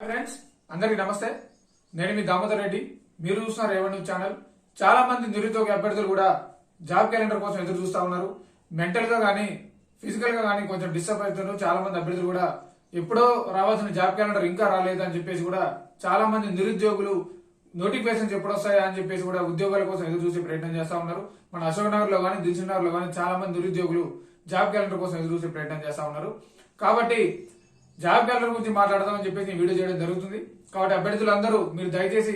Friends అందరికీ నమస్తే. నేను మీ దామోదర్ రెడ్డి. మీరు చూస్తున్నారు రెవెన్యూ ఛానల్. చాలా మంది నిరుద్యోగ అభ్యర్థులు కూడా జాబ్ క్యాలెండర్ కోసం ఎదురు చూస్తా ఉన్నారు. మెంటల్ గా కానీ ఫిజికల్ గా కానీ కొంచెం డిస్టర్బ్ అవుతున్నారు. చాలా మంది అభ్యర్థులు కూడా ఎప్పుడో రావాల్సిన జాబ్ క్యాలెండర్ ఇంకా రాలేదు అని చెప్పేసి కూడా చాలా మంది నిరుద్యోగులు నోటిఫికేషన్స్ ఎప్పుడు వస్తాయా అని చెప్పేసి కూడా ఉద్యోగాల కోసం ఎదురు చూసే ప్రయత్నం చేస్తా ఉన్నారు. మన అశోక్ నగర్ లో కానీ దిల్సుఖ్ నగర్ లో కానీ చాలా మంది నిరుద్యోగులు జాబ్ క్యాలెండర్ కోసం ఎదురు చూసే ప్రయత్నం చేస్తా ఉన్నారు. కాబట్టి జాబ్ క్యాలెండర్ గురించి మాట్లాడదామని చెప్పేసి వీడియో చేయడం జరుగుతుంది. కాబట్టి అభ్యర్థులందరూ మీరు దయచేసి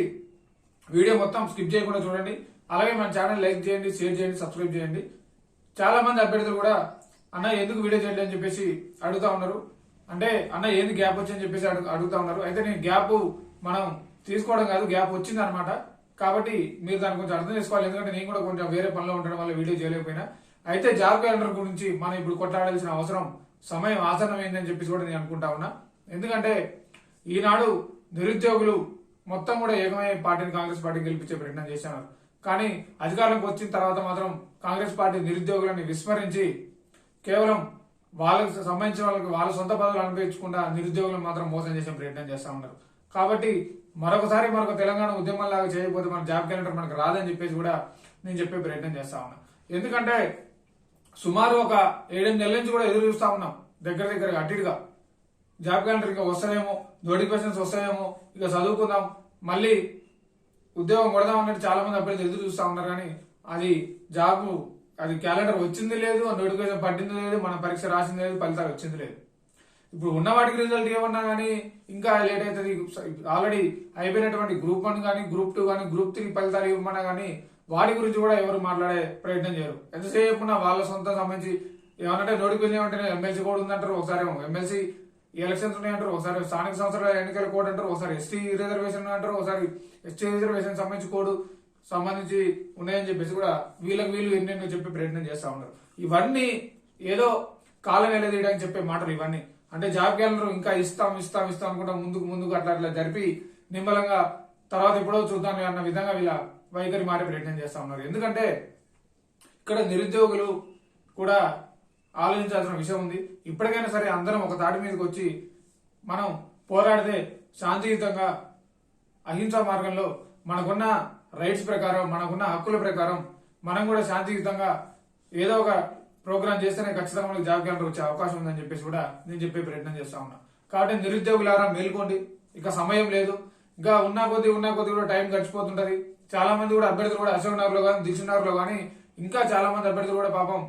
వీడియో మొత్తం స్కిప్ చేయకుండా చూడండి. అలాగే మన ఛానల్ లైక్ చేయండి, షేర్ చేయండి, సబ్స్క్రైబ్ చేయండి. చాలా మంది అభ్యర్థులు కూడా అన్న ఎందుకు వీడియో చేయండి అని చెప్పేసి అడుగుతా ఉన్నారు. అంటే అన్న ఏంది గ్యాప్ వచ్చిందని చెప్పేసి అడుగుతా ఉన్నారు. అయితే నేను గ్యాప్ మనం తీసుకోవడం కాదు, గ్యాప్ వచ్చింది అనమాట. కాబట్టి మీరు దాన్ని కొంచెం అర్థం చేసుకోవాలి. ఎందుకంటే నేను కూడా కొంచెం వేరే పనిలో ఉండడం వల్ల వీడియో చేయలేకపోయినా. అయితే జాబ్ క్యాలెండర్ గురించి మనం ఇప్పుడు కొట్లాడాల్సిన అవసరం సమయం ఆసన్నమైందని చెప్పేసి కూడా నేను అనుకుంటా ఉన్నా. ఎందుకంటే ఈనాడు నిరుద్యోగులు మొత్తం కూడా ఏకమై పార్టీని కాంగ్రెస్ పార్టీ గెలిపించే ప్రయత్నం చేశారు. కానీ అధికారంలోకి వచ్చిన తర్వాత మాత్రం కాంగ్రెస్ పార్టీ నిరుద్యోగులని విస్మరించి కేవలం వాళ్ళకి సంబంధించిన వాళ్ళకి వాళ్ళ సొంత పదవులు అనుభవించకుండా నిరుద్యోగులను మాత్రం మోసం చేసే ప్రయత్నం చేస్తా ఉన్నారు. కాబట్టి మరొక తెలంగాణ ఉద్యమంలాగా చేయకపోతే మన జాబ్ క్యాలెండర్ మనకు రాదని చెప్పేసి కూడా నేను చెప్పే ప్రయత్నం చేస్తా ఉన్నా. ఎందుకంటే సుమారు ఒక 7-8 నెలల నుంచి కూడా ఎదురు చూస్తా ఉన్నాం. దగ్గర అట్టిగా జాబ్ క్యాలెండర్ ఇంకా వస్తాయేమో, నోటిఫికేషన్స్ వస్తాయేమో, ఇక చదువుకుందాం, మళ్ళీ ఉద్యోగం కొడదాం అన్నట్టు చాలా మంది అభ్యర్థులు ఎదురు చూస్తా ఉన్నారు. కానీ అది క్యాలెండర్ వచ్చింది లేదు, నోటిఫికేషన్ పట్టింది లేదు, మన పరీక్ష రాసింది లేదు, ఫలితాలు వచ్చింది లేదు. ఇప్పుడు ఉన్న వాటికి రిజల్ట్ ఏమన్నా కానీ ఇంకా లేట్ అవుతుంది. ఆల్రెడీ అయిపోయినటువంటి గ్రూప్ 1 కానీ, గ్రూప్ 2 కానీ, గ్రూప్ 3 ఫలితాలు ఇవ్వమన్నా కానీ వాటి గురించి కూడా ఎవరు మాట్లాడే ప్రయత్నం చేయరు. ఎంతసేపు వాళ్ళ సొంత సంబంధించి ఏమన్నా నోటిఫికేషన్ ఏమంటే ఎమ్మెల్సీ కోడ్ ఉందంటారు, ఒకసారి ఎమ్మెల్సీ ఎలక్షన్స్ ఉన్నాయంటారు, ఒకసారి స్థానిక సంస్థల ఎన్నికల కోడ్ అంటారు, ఒకసారి ఎస్టీ రిజర్వేషన్ అంటారు, ఒకసారి ఎస్టీ రిజర్వేషన్ సంబంధించి కోడ్ సంబంధించి ఉన్నాయని చెప్పేసి కూడా వీళ్ళు ఎన్నెన్నో చెప్పే ప్రయత్నం చేస్తా ఉన్నారు. ఇవన్నీ ఏదో కాలం వెళ్ళదీయడానికి చెప్పే మాటలు ఇవన్నీ. అంటే జాబ్ క్యాలెండర్ ఇంకా ఇస్తాం అనుకుంటా ముందుకు అట్లా జరిపి నిమ్మలంగా తర్వాత ఎప్పుడో చూద్దాం అన్న విధంగా వీళ్ళ వైఖరి మారే ప్రయత్నం చేస్తా ఉన్నారు. ఎందుకంటే ఇక్కడ నిరుద్యోగులు కూడా ఆలోచించాల్సిన విషయం ఉంది. ఇప్పటికైనా సరే అందరం ఒక తాటి మీదకి వచ్చి మనం పోరాడితే శాంతియుతంగా అహింసా మార్గంలో మనకున్న రైట్స్ ప్రకారం, మనకున్న హక్కుల ప్రకారం మనం కూడా శాంతియుతంగా ఏదో ఒక ప్రోగ్రామ్ చేస్తేనే ఖచ్చితంగా మనకు జాబ్ క్యాలెండర్ వచ్చే అవకాశం ఉందని చెప్పేసి కూడా నేను చెప్పే ప్రయత్నం చేస్తా ఉన్నా. కాబట్టి నిరుద్యోగులారా మేల్కోండి, ఇక సమయం లేదు. ఇంకా ఉన్నా కొద్ది కూడా టైం గడిచిపోతుంటది. చాలా మంది కూడా అభ్యర్థులు కూడా అశోక్ నగర్ లో కానీ, దిల్సుఖ్ నగర్ లో కానీ ఇంకా చాలా మంది అభ్యర్థులు కూడా పాపం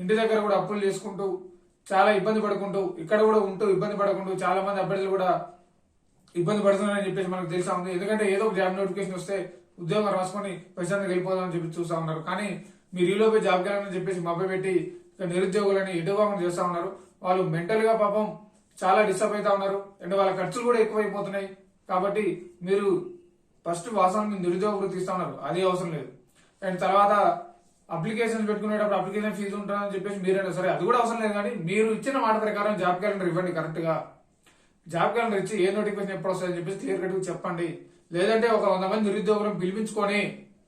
ఇంటి దగ్గర కూడా అప్పులు చేసుకుంటూ చాలా ఇబ్బంది పడుకుంటూ, ఇక్కడ కూడా ఉంటూ ఇబ్బంది పడుకుంటూ చాలా మంది అభ్యర్థులు కూడా ఇబ్బంది పడుతున్నారని చెప్పేసి మనకు తెలుసా ఉంది. ఎందుకంటే ఏదో ఒక జాబ్ నోటిఫికేషన్ వస్తే ఉద్యోగం రాసుకొని ప్రశాంతంగా వెళ్ళిపోదామని చెప్పి చూస్తా ఉన్నారు. కానీ మీరు ఈలోపే జాబ్ క్యాలెండర్ చెప్పేసి మభ్య పెట్టి నిరుద్యోగులని ఎటుగామం చేస్తా ఉన్నారు. వాళ్ళు మెంటల్ గా పాపం చాలా డిస్టర్బ్ అవుతా ఉన్నారు. అండ్ వాళ్ళ ఖర్చులు కూడా ఎక్కువైపోతున్నాయి. కాబట్టి మీరు ఫస్ట్ వాసన నిరుద్యోగ వృత్తి ఇస్తా ఉన్నారు, అది అవసరం లేదు. అండ్ తర్వాత అప్లికేషన్స్ పెట్టుకునేటప్పుడు అప్లికేషన్ ఫీజు ఉంటుందని చెప్పేసి మీరైనా సరే అది కూడా అవసరం లేదు. కానీ మీరు ఇచ్చిన మాట ప్రకారం జాబ్ క్యాలెండర్ ఇవ్వండి. కరెక్ట్ గా జాబ్ క్యాలెండర్ ఇచ్చి ఏ నోటిఫికేషన్ ఎప్పుడు వస్తుందని చెప్పేసి క్లియర్ కట్ చెప్పండి. లేదంటే ఒక 100 మంది నిరుద్యోగులను పిలిపించుకొని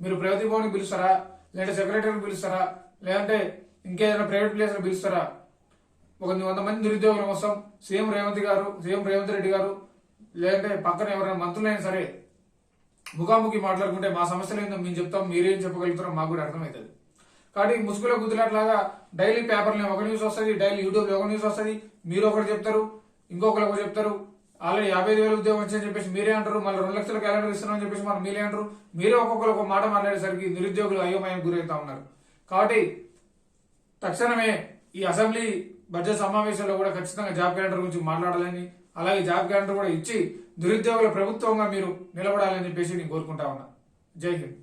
మీరు ప్రగతి భవన్ పిలుస్తారా, లేదంటే సెక్రటరీని పిలుస్తారా, లేదంటే ఇంకేదైనా ప్రైవేట్ ప్లేస్ లో పిలుస్తారా? ఒక 100 మంది నిరుద్యోగుల కోసం సీఎం రేవంత్ రెడ్డి గారు లేదంటే పక్కన ఎవరైనా మంత్రులైనా సరే ముఖాముఖి మాట్లాడుకుంటే మా సమస్యలు ఏందో మేము చెప్తాం, మీరేం చెప్పగలుగుతారో మాకు కూడా అర్థమవుతుంది. కాబట్టి ముసుగులో గుద్దులాట్లాగా డైలీ పేపర్లో ఒక న్యూస్ వస్తుంది, డైలీ యూట్యూబ్ లో ఒక న్యూస్ వస్తుంది, మీరు ఒకటి చెప్తారు, ఇంకొకరు ఒకటి చెప్తారు. ఆల్రెడీ 55,000 ఉద్యోగం వచ్చని చెప్పేసి మీరే అంటారు, మళ్ళీ 2 లక్షల క్యాలెండర్ ఇస్తున్నామని చెప్పేసి మనం మీరే అంటారు. మీరే ఒక్కొక్కరు ఒక మాట మాట్లాడేసరికి నిరుద్యోగులు అయోమయం గురవుతా ఉన్నారు. కాబట్టి తక్షణమే ఈ అసెంబ్లీ బడ్జెట్ సమావేశంలో కూడా ఖచ్చితంగా జాబ్ క్యాలెండర్ గురించి మాట్లాడాలని, అలాగే జాబ్ క్యాలెండర్ కూడా ఇచ్చి నిరుద్యోగుల ప్రభుత్వంగా మీరు నిలబడాలని చెప్పేసి నేను కోరుకుంటా ఉన్నా. జై హింద్.